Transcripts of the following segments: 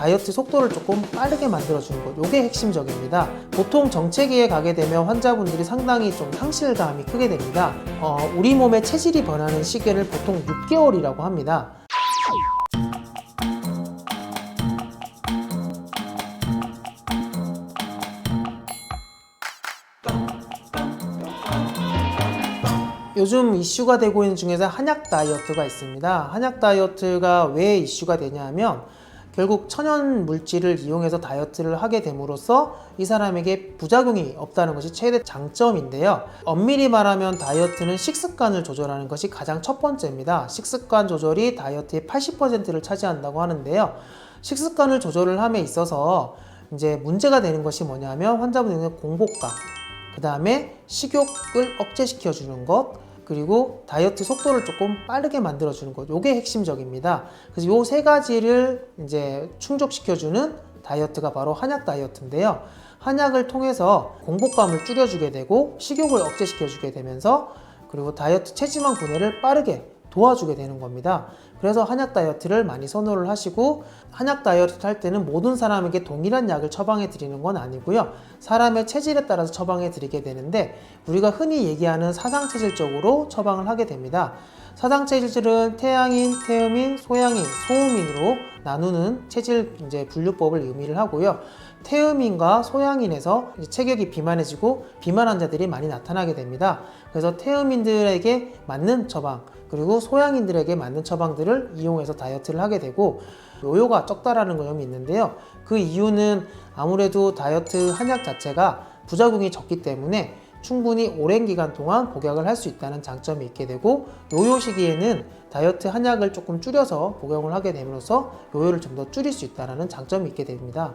다이어트 속도를 조금 빠르게 만들어주는 것, 이게 핵심적입니다. 보통 정체기에 가게 되면 환자분들이 상당히 좀 상실감이 크게 됩니다. 우리 몸의 체질이 변하는 시기를 보통 6개월이라고 합니다. 요즘 이슈가 되고 있는 중에서 한약 다이어트가 있습니다. 한약 다이어트가 왜 이슈가 되냐면 결국 천연 물질을 이용해서 다이어트를 하게 됨으로써 이 사람에게 부작용이 없다는 것이 최대 장점인데요. 엄밀히 말하면 다이어트는 식습관을 조절하는 것이 가장 첫 번째입니다. 식습관 조절이 다이어트의 80%를 차지한다고 하는데요. 식습관을 조절을 함에 있어서 이제 문제가 되는 것이 뭐냐면 환자분들의 공복감, 그 다음에 식욕을 억제시켜주는 것, 그리고 다이어트 속도를 조금 빠르게 만들어주는 것, 이게 핵심적입니다. 그래서 요 세 가지를 이제 충족시켜주는 다이어트가 바로 한약 다이어트인데요. 한약을 통해서 공복감을 줄여주게 되고 식욕을 억제시켜주게 되면서 그리고 다이어트 체지방 분해를 빠르게 도와주게 되는 겁니다. 그래서 한약 다이어트를 많이 선호를 하시고, 한약 다이어트 할 때는 모든 사람에게 동일한 약을 처방해 드리는 건 아니고요. 사람의 체질에 따라서 처방해 드리게 되는데 우리가 흔히 얘기하는 사상체질적으로 처방을 하게 됩니다. 사상체질은 태양인, 태음인, 소양인, 소음인으로 나누는 체질 이제 분류법을 의미를 하고요. 태음인과 소양인에서 체격이 비만해지고 비만 환자들이 많이 나타나게 됩니다. 그래서 태음인들에게 맞는 처방, 그리고 소양인들에게 맞는 처방들을 이용해서 다이어트를 하게 되고, 요요가 적다라는 점이 있는데요. 그 이유는 아무래도 다이어트 한약 자체가 부작용이 적기 때문에 충분히 오랜 기간 동안 복약을 할 수 있다는 장점이 있게 되고, 요요 시기에는 다이어트 한약을 조금 줄여서 복용을 하게 됨으로써 요요를 좀 더 줄일 수 있다는 장점이 있게 됩니다.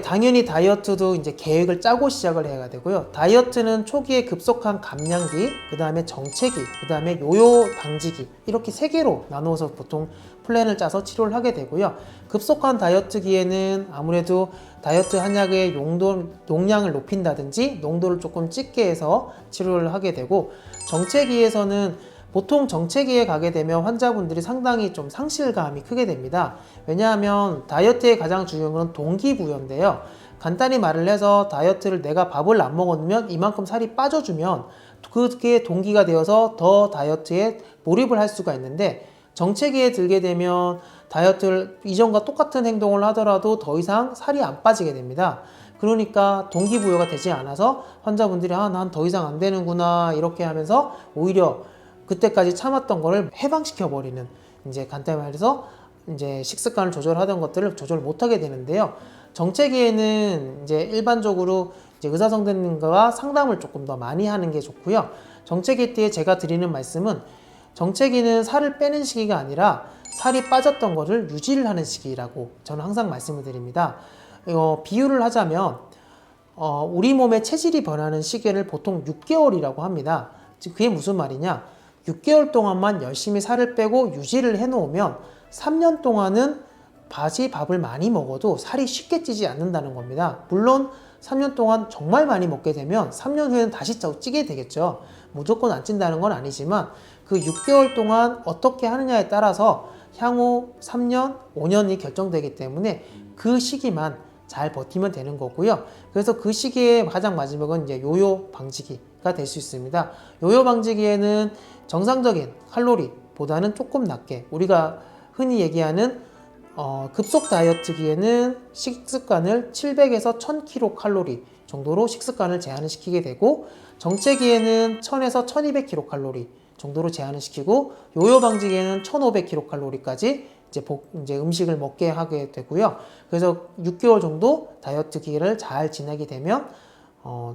당연히 다이어트도 이제 계획을 짜고 시작을 해야 되고요. 다이어트는 초기에 급속한 감량기, 그 다음에 정체기, 그 다음에 요요 방지기, 이렇게 세 개로 나누어서 보통 플랜을 짜서 치료를 하게 되고요. 급속한 다이어트기에는 아무래도 다이어트 한약의 용량을 높인다든지 농도를 조금 짙게 해서 치료를 하게 되고, 정체기에서는 보통 정체기에 가게 되면 환자분들이 상당히 좀 상실감이 크게 됩니다. 왜냐하면 다이어트의 가장 중요한 건 동기부여인데요. 간단히 말을 해서 다이어트를 내가 밥을 안 먹으면 이만큼 살이 빠져주면 그게 동기가 되어서 더 다이어트에 몰입을 할 수가 있는데, 정체기에 들게 되면 다이어트를 이전과 똑같은 행동을 하더라도 더 이상 살이 안 빠지게 됩니다. 그러니까 동기부여가 되지 않아서 환자분들이 난 더 이상 안 되는구나 이렇게 하면서 오히려 그때까지 참았던 거를 해방시켜 버리는, 이제 간단히 말해서 이제 식습관을 조절하던 것들을 조절 못하게 되는데요. 정체기에는 이제 일반적으로 이제 의사 선생님과 상담을 조금 더 많이 하는 게 좋고요. 정체기 때 제가 드리는 말씀은, 정체기는 살을 빼는 시기가 아니라 살이 빠졌던 거를 유지를 하는 시기라고 저는 항상 말씀을 드립니다. 비유를 하자면 우리 몸의 체질이 변하는 시기를 보통 6개월이라고 합니다. 즉 그게 무슨 말이냐? 6개월 동안만 열심히 살을 빼고 유지를 해놓으면 3년 동안은 밥을 많이 먹어도 살이 쉽게 찌지 않는다는 겁니다. 물론 3년 동안 정말 많이 먹게 되면 3년 후에는 다시 찌게 되겠죠. 무조건 안 찐다는 건 아니지만 그 6개월 동안 어떻게 하느냐에 따라서 향후 3년, 5년이 결정되기 때문에 그 시기만 잘 버티면 되는 거고요. 그래서 그 시기에 가장 마지막은 이제 요요 방지기가 될 수 있습니다. 요요 방지기에는 정상적인 칼로리보다는 조금 낮게, 우리가 흔히 얘기하는 급속 다이어트기에는 식습관을 700에서 1000kcal 정도로 식습관을 제한을 시키게 되고, 정체기에는 1000에서 1200kcal 정도로 제한을 시키고, 요요 방지기에는 1500kcal까지 이제 음식을 먹게 하게 되고요. 그래서 6개월 정도 다이어트 기간을 잘 지나게 되면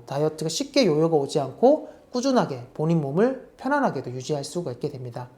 다이어트가 쉽게 요요가 오지 않고 꾸준하게 본인 몸을 편안하게도 유지할 수가 있게 됩니다.